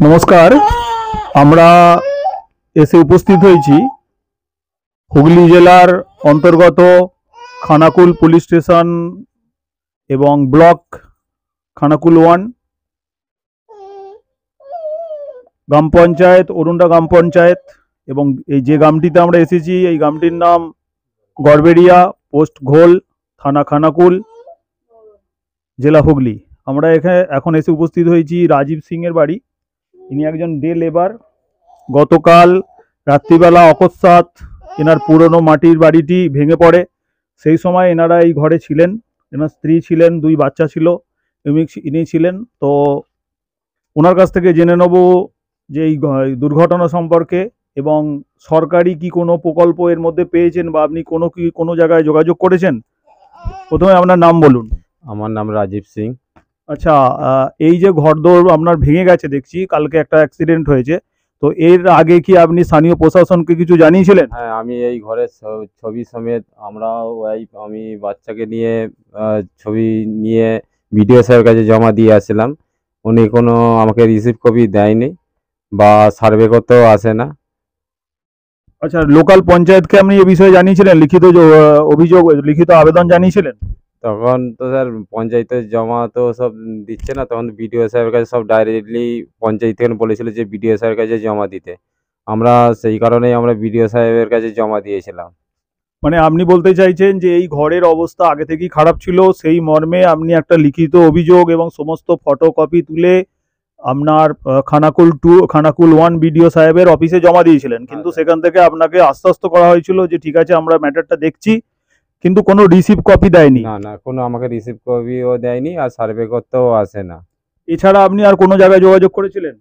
নমস্কার। আমরা এসে উপস্থিত হয়েছি হুগলি জেলার অন্তর্গত খানাকুল পুলিশ স্টেশন এবং ব্লক খানাকুল 1 গ্রাম পঞ্চায়েত, অরুণডা গ্রাম পঞ্চায়েত। এবং এই যে গ্রামটিতে আমরা এসেছি এই গ্রামটির নাম গড়বেড়িয়া, পোস্ট ঘোল, থানা খানাকুল, জেলা হুগলি। আমরা এখানে এখন এসে উপস্থিত হয়েছি রাজীব সিং এর বাড়ি। ইনি একজন ডে লেবার। গতকাল রাত্রিবেলা অকস্মাৎ এনার পুরনো মাটির বাড়িটি ভেঙে পড়ে। সেই সময় এনারা এই ঘরে ছিলেন, এনার স্ত্রী ছিলেন, 2 বাচ্চা ছিল, ইনি ছিলেন। তো ওনার কাছ থেকে জেনে নেব যে এই দুর্ঘটনা সম্পর্কে এবং সরকারি কি কোনো প্রকল্প এর মধ্যে পেয়েছেন বা আপনি কোনো জায়গায় যোগাযোগ করেছেন। প্রথমে আপনার নাম বলুন। আমার নাম রাজীব সিং। আচ্ছা, এই যে ঘরদোর আপনার ভেঙে গেছে দেখছি, কালকে একটা অ্যাক্সিডেন্ট হয়েছে, তো এর আগে কি আপনি স্থানীয় প্রশাসনকে কিছু জানিয়েছিলেন? হ্যাঁ, আমি এই ঘরের ছবি সমেত আমরা ওয়াইফ আমি বাচ্চাকে নিয়ে ছবি নিয়ে বিডিও স্যারের কাছে জমা দিয়ে আসছিলাম। উনি কোনো আমাকে রিসিভ কপি দেয়নি বা সার্ভে করতেও আসে না। আচ্ছা, লোকাল পঞ্চায়েতকে আপনি এ বিষয়ে জানিয়েছিলেন? লিখিত অভিযোগ, লিখিত আবেদন জানিয়েছিলেন? তখন তো স্যার পঞ্চায়েতের জমা তো সব দিচ্ছে না, তখন বিডিও সাহেবের কাছে সব ডাইরেক্টলি পঞ্চায়েত থেকে বলেছিল যে বিডিও সাহেবের কাছে জমা দিতে। আমরা সেই কারণেই আমরা বিডিও সাহেবের কাছে জমা দিয়েছিলাম। মানে আপনি বলতে চাইছেন যে এই ঘরের অবস্থা আগে থেকেই খারাপ ছিল, সেই মর্মে আপনি একটা লিখিত অভিযোগ এবং সমস্ত ফটোকপি তুলে আপনার খানাকুল 1 বিডিও সাহেবের অফিসে জমা দিয়েছিলেন, কিন্তু সেখান থেকে আপনাকে আশ্বস্ত করা হয়েছিল যে ঠিক আছে আমরা ম্যাটারটা দেখছি, কিন্তু কোনো রিসিভ কপি দেয়নি। না, না, কোনো আমাকে রিসিভ কপিও দেয়নি আর সার্ভে করতেও আসে না। এছাড়া আপনি আর কোনো জায়গায় যোগাযোগ করেছিলেন?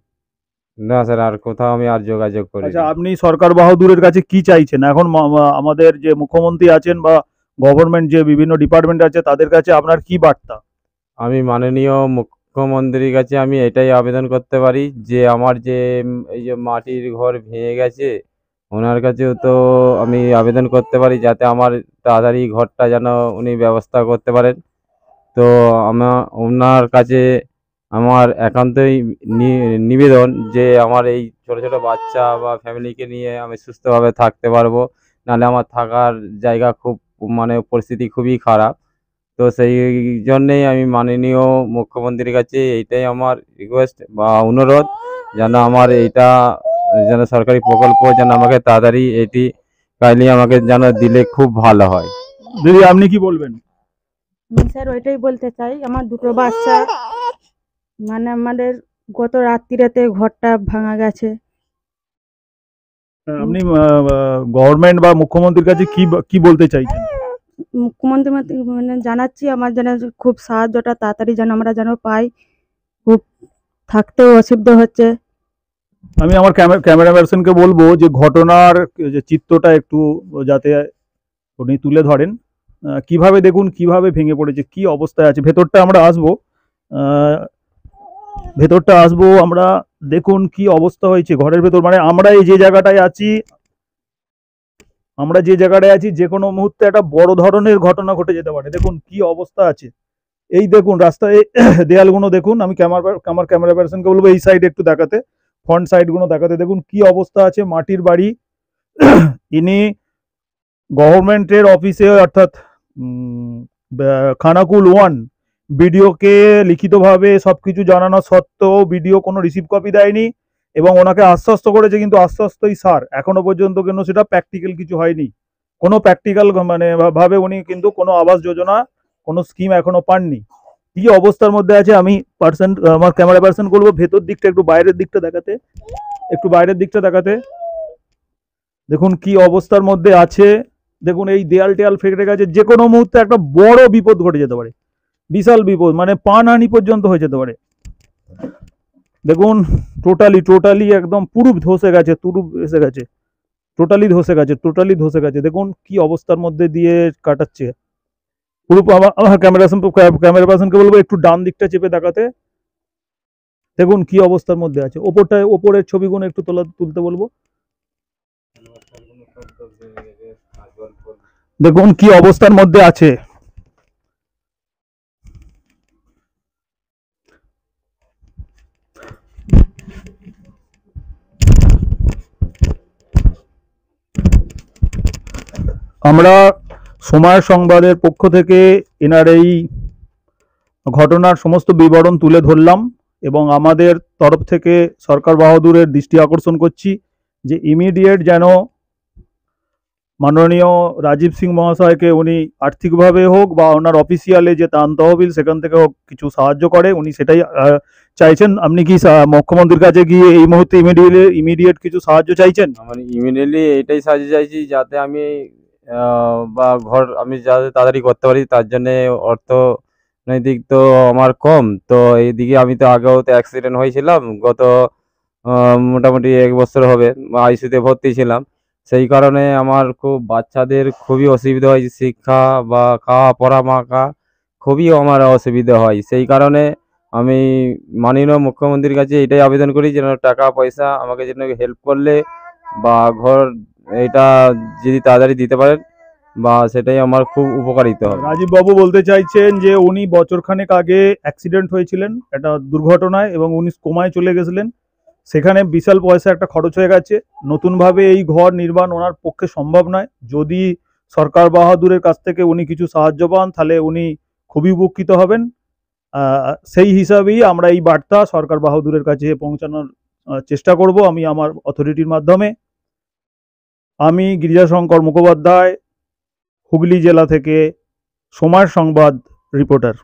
না স্যার, আর কোথাও আমি আর যোগাযোগ আচ্ছা, করিনি। আপনি সরকার বাহাদুরের কাছে কি চাইছেন এখন? আমাদের যে মুখ্যমন্ত্রী আছেন বা গভর্নমেন্ট যে বিভিন্ন ডিপার্টমেন্ট আছে তাদের কাছে আপনার কি বার্তা? আমি মাননীয় মুখ্যমন্ত্রীর কাছে আমি এটাই আবেদন করতে পারি যে আমার যে এই যে মাটির ঘর ভেঙে গেছে, ওনার কাছেও তো আমি আবেদন করতে পারি যাতে আমার তাড়াতাড়ি ঘরটা যেন উনি ব্যবস্থা করতে পারেন। তো ওনার কাছে আমার একান্তই নিবেদন যে আমার এই ছোট ছোট বাচ্চা বা ফ্যামিলিকে নিয়ে আমি সুস্থভাবে থাকতে পারবো, নাহলে আমার থাকার জায়গা খুব মানে পরিস্থিতি খুবই খারাপ। তো সেই জন্যেই আমি মাননীয় মুখ্যমন্ত্রীর কাছে এইটাই আমার রিকোয়েস্ট বা অনুরোধ, যেন আমার এইটা যেন সরকারি প্রকল্প যেন আমাকে তাড়াতাড়ি এটি কাইন্ডলি আমাকে যেন দিলে খুব ভালো হয়। দিদি, আপনি কি বলবেন? আমি স্যার ওইটাই বলতে চাই, আমার 2টো বাচ্চা, মানে আমাদের গত রাত্রিরেতে ঘরটা ভাঙা গেছে। আপনি গভর্নমেন্ট বা মুখ্যমন্ত্রীর কাছে কি বলতে চাইছেন? মুখ্যমন্ত্রী মানে জানাচ্ছি আমার যেন খুব সাহায্যটা তাড়াতাড়ি যেন আমরা যেন পাই, খুব থাকতেও অসুবিধা হচ্ছে। আমি আমার ক্যামেরা পার্সনকে বলবো যে ঘটনার যে চিত্রটা একটু যাতে উনি তুলে ধরেন। কিভাবে দেখুন কিভাবে ভেঙে পড়েছে, কি অবস্থায় আছে। ভেতরটা আমরা আসবো, আমরা। দেখুন কি অবস্থা হয়েছে ঘরের ভেতর। মানে আমরা যে জায়গাটায় আছি যে কোনো মুহূর্তে একটা বড় ধরনের ঘটনা ঘটে যেতে পারে। দেখুন কি অবস্থা আছে। এই দেখুন রাস্তায় দেয়ালগুলো দেখুন। আমি আমার ক্যামেরা পার্সনকে বলবো এই সাইড একটু দেখাতে, ফ্রন্ট সাইডগুলো দেখাতে। দেখুন কি অবস্থা আছে, মাটির বাড়ি। ইনি গভর্নমেন্টের অফিসে অর্থাৎ খানাকুল 1 বিডিওকে লিখিতভাবে সবকিছু জানানো সত্ত্বেও বিডিও কোনো রিসিভ কপি দেয়নি এবং ওনাকে আশ্বস্ত করেছে, কিন্তু আশ্বস্তই সার, এখনো পর্যন্ত কিন্তু সেটা প্র্যাকটিক্যাল কিছু হয়নি। কোনো প্র্যাকটিক্যাল মানে ভাবে উনি কিন্তু কোনো আবাস যোজনা কোনো স্কিম এখনো পাননি। কি অবস্থার মধ্যে আছে আমি আমার ক্যামেরা পার্সন করবো ভেতর দিকটা একটু বাইরের দিকটা দেখাতে। দেখুন কি অবস্থার মধ্যে আছে। দেখুন এই দেয়াল টেয়াল ফেটে গেছে, যে কোনো মুহূর্তে একটা বড় বিপদ ঘটে যেতে পারে, বিশাল বিপদ, মানে প্রাণহানি পর্যন্ত হয়ে যেতে পারে। দেখুন টোটালি একদম পুরো ধসে গেছে, টোটালি ধসে গেছে। দেখুন কি অবস্থার মধ্যে দিয়ে কাটাচ্ছে পুরো। আমার ক্যামেরা পার্সনকে বলবো একটু ডান দিকটা চেপে দেখাতে। দেখুন কি অবস্থার মধ্যে আছে। ওপরের ছবিগুলো একটু তুলতে বলবো। দেখুন কি অবস্থার মধ্যে আছে। আমরা সময় সংবাদের পক্ষ থেকে এনার এই ঘটনার সমস্ত বিবরণ তুলে ধরলাম এবং আমাদের তরফ থেকে সরকার বাহাদুরের দৃষ্টি আকর্ষণ করছি যে ইমিডিয়েট যেন মাননীয় রাজীব সিং মহাশয়কে উনি আর্থিকভাবে হোক বা ওনার অফিসিয়ালে যে ত্রাণ তহবিল সেখান থেকে হোক কিছু সাহায্য করে, উনি সেটাই চাইছেন। আপনি কি মুখ্যমন্ত্রীর কাছে গিয়ে এই মুহূর্তে ইমিডিয়েট কিছু সাহায্য চাইছেন? মানে ইমিডিয়েটলি এইটাই সাহায্য চাইছি, যাতে আমি বা ঘর আমি যাতে তাড়াতাড়ি করতে পারি। তার জন্যে অর্থনৈতিক তো আমার কম, তো এইদিকে আমি তো আগেও তো অ্যাক্সিডেন্ট হয়েছিলাম, গত মোটামুটি 1 বছর হবে আইসিইউতে ভর্তি ছিলাম। সেই কারণে আমার খুব বাচ্চাদের খুবই অসুবিধা হয়, শিক্ষা বা খাওয়া পড়া মাখা খুবই আমার অসুবিধা হয়। সেই কারণে আমি মাননীয় মুখ্যমন্ত্রীর কাছে এটাই আবেদন করি, যেন টাকা পয়সা আমাকে যেন হেল্প করলে বা ঘর এটা যদি তাড়াতাড়ি দিতে পারেন, বা সেটাই আমার খুব উপকারিত হবে। রাজীব বাবু বলতে চাইছেন যে উনি বছরখানেক আগে অ্যাক্সিডেন্ট হয়েছিলেন একটা দুর্ঘটনায় এবং উনি কোমায় চলে গেছিলেন, সেখানে বিশাল পয়সা একটা খরচ হয়ে গেছে। নতুনভাবে এই ঘর নির্মাণ ওনার পক্ষে সম্ভব নয়। যদি সরকার বাহাদুরের কাছ থেকে উনি কিছু সাহায্য পান তাহলে উনি খুবই উপকৃত হবেন। সেই হিসাবেই আমরা এই বার্তা সরকার বাহাদুরের কাছে পৌঁছানোর চেষ্টা করব আমি আমার অথরিটির মাধ্যমে। আমি গিরিজাশঙ্কর মুখোপাধ্যায়, হুগলি জেলা থেকে সময় সংবাদ রিপোর্টার।